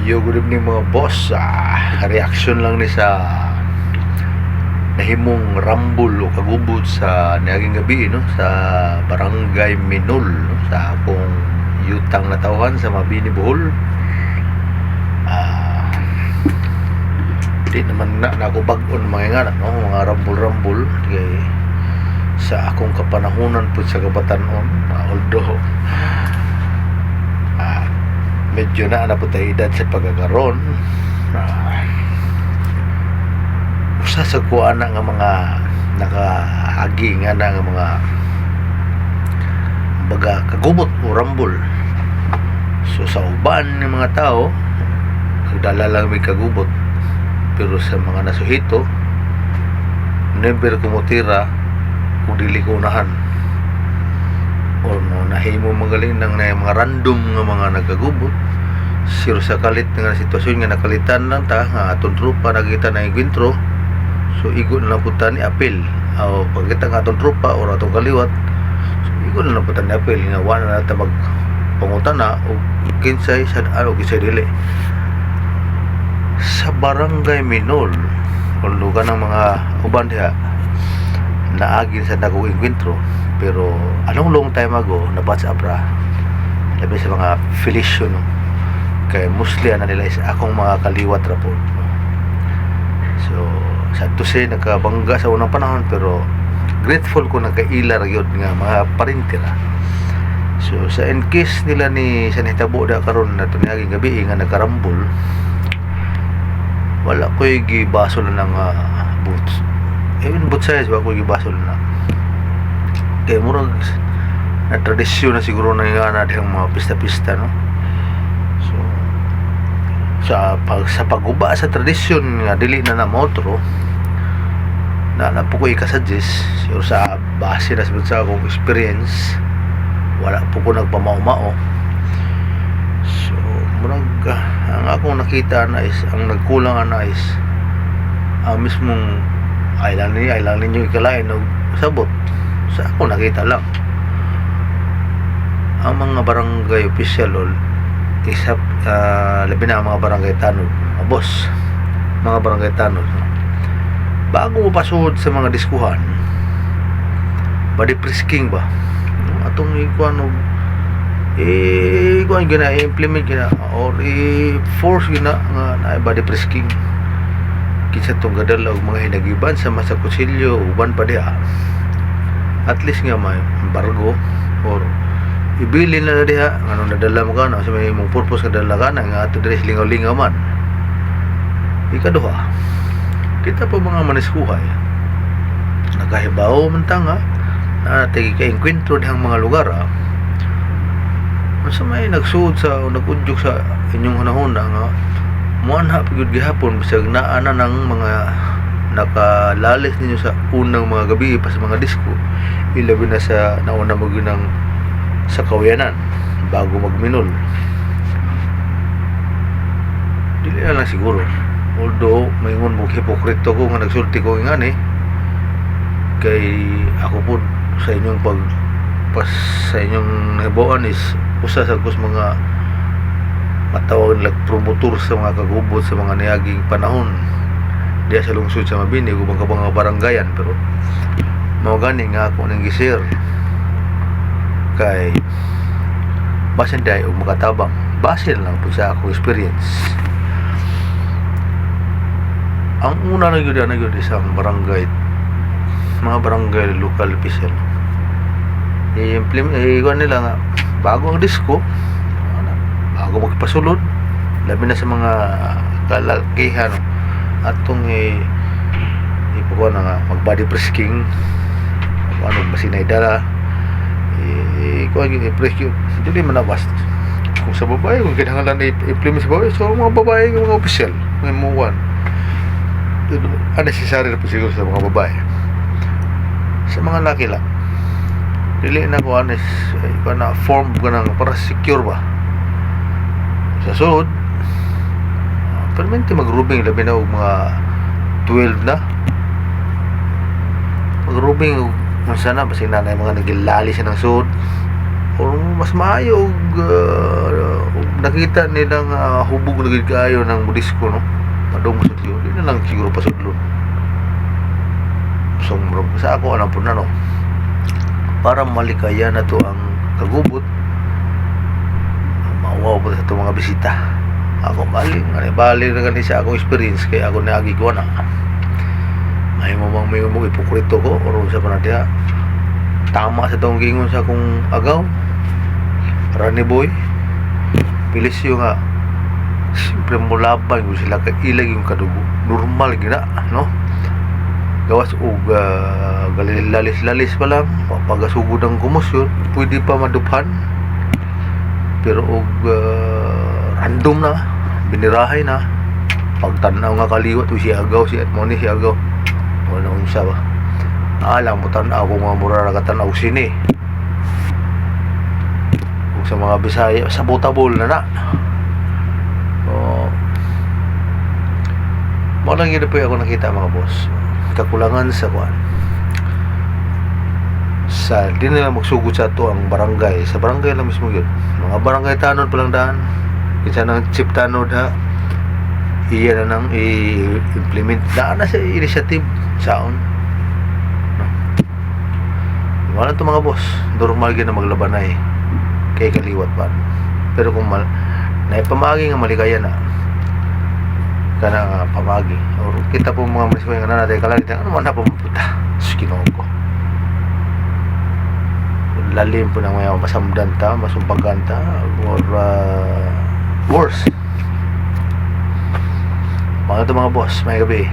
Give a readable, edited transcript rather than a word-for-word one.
Yo, good evening mga boss. Reaction lang ni sa nahimong rambol o kagubot sa naging gabi no sa Barangay Minol no? Sa akong yutang na tawhan sa Mabini Bohol. Di naman na ako bag-on mga no mga rambol-rambol kay sa akong kapanahunan po sa kabatanon, although medyo na po tayo edad sa pagkakaroon, usa sa kuha na nga mga nakaagi nga na nga mga baga kagubot o rambol. So sa uban ng mga tao nagdala lang may kagubot, pero sa mga nasuhito never kumutira kung dili ko unahan o no, nahimo magaling ng mga random nga mga nagkagubot. Siro sa kalit nga sitwasyon nga nakalitan lang ta nga atong trupa nakita na enkwentro, so igo na lang punta ni apel o pagkita nga atong trupa o atong kaliwat, so igo na lang punta ni apel nga wala na natin magpangutana o kinsay sa kinsay dili sa Barangay Minol. Kung lugar ng mga uban diha naagin sa nagong enkwentro, pero anong long time ago nabatch abra labi sa mga Felicio no? Kay mostly na nila is akong mga kaliwat rapod no? So sa tuse nagkabangga sa unang panahon, pero grateful ko nagkailar yun nga mga parintira. So sa in case nila ni sa nitabo da karon na tunaging gabi nga nagkarambol, wala ko'y gibasol ng boots. Even both sides wala ko'y gibasol na. Kaya murag na tradisyon na siguro na nga na dihang mga pista-pista no. So sa paguba sa tradisyon nga dili na motro na po ko ikasuggest siguro sa base na sa akong experience, wala po ko nagpamao-mao. So murag ang akong nakita na is ang nagkulang na is mismong ay lang ninyo ikalain o sabot. Sa ako nakita lang ang mga barangay official isap labi na ang mga barangay tanod, mga boss, mga barangay tanod bago mapasud sa mga diskuhan, body frisking ba atong ikuan ikuan gina implement gina or force gina nga na body frisking kinsa tong gadala og mga hinagiban sa masa kutsilyo uban pa diha, at least nga may embargo or ibili na diha anong nadala mo ka na sa may mong purpose ka dala ka na nga ato diri lingaw-lingaw man. Ikaduha, kita pa mga maniskuhay nakahibaw man tanga na tigi ka enkwentro dihang mga lugar sa may nagsuod sa o nagudyok sa inyong hunahuna nga muanha pagod gihapon bisag naa na ng mga nakalalis ninyo sa unang mga gabi pa sa mga disco, ilabi na sa nauna mo ginang sa kawiyanan bago magminol. Dili na lang siguro, although maingon mo hipokrito ko nga nagsulti ko nga ni kay ako po sa inyong sa inyong nahibuan is usa sa kus mga matawag nilang promotor sa mga kagubot sa mga niyaging panahon diya sa lungsod sa Mabini ubang ka mga barangayan, pero mao gani nga ako nang gisir kay basin dahi og makatabang basin lang po sa akong experience. Ang una na yun isang barangay, mga barangay local official i-implement nila nga bago ang disco, bago magpasulod labi na sa mga kalakihan atong ipukuha na nga mag body frisking ano basinay dala ikuha i-frisking hindi man nabas kung sa babae kung kinahanglan i-implement sa babae, so mga babae mga official may muwan unnecessary na po siguro sa mga babae. Sa mga laki lang dili na ko honest ikuha na form ka na para secure ba sa sud permanente mag-rubing labi na og mga 12 na mag-rubing kung sana basi na mga nagilali siya ng sud or mas maayo og nakita nilang hubog na gid kaayo ng budisko no padung sa tiyo di na lang siguro pasudlon so sa ako alam po na no para malikaya na to ang kagubot mauwaw po sa itong mga bisita ako bali na gani sa akong experience kaya ako naagi ko na may mamang may ipokrito ko or sa panatya tama sa itong gingon sa akong agaw Rani boy pilis yung siyempre mulaban kung sila kailag yung kadugo normal gina no gawas og lalis pa lang pagasugod ang kumusyon pwede pa maduphan pero og random na binirahay na pagtanaw nga kaliwat si agaw si Atmoni si agaw wala unsa ba alam mo tanaw ko nga mura katanaw sini sa mga Bisaya sa botabol na lang yun po ako nakita mga boss kakulangan sa kuan sa di nila magsugod sa to ang barangay sa barangay lang mismo yun mga barangay tanod palang daan isa ng chip tanod iya na nang i-implement na sa initiative saon no? Wala to mga boss normal gina maglabanay kay kaliwat pa pero kung naipamagi nga maligaya na kana nga pamagi or kita po mga maniswa nga natin kalangitan ano man na pumunta sus ko lalim po ng mga masamdan ta masumbagan ta or worse mga ito mga boss may gabi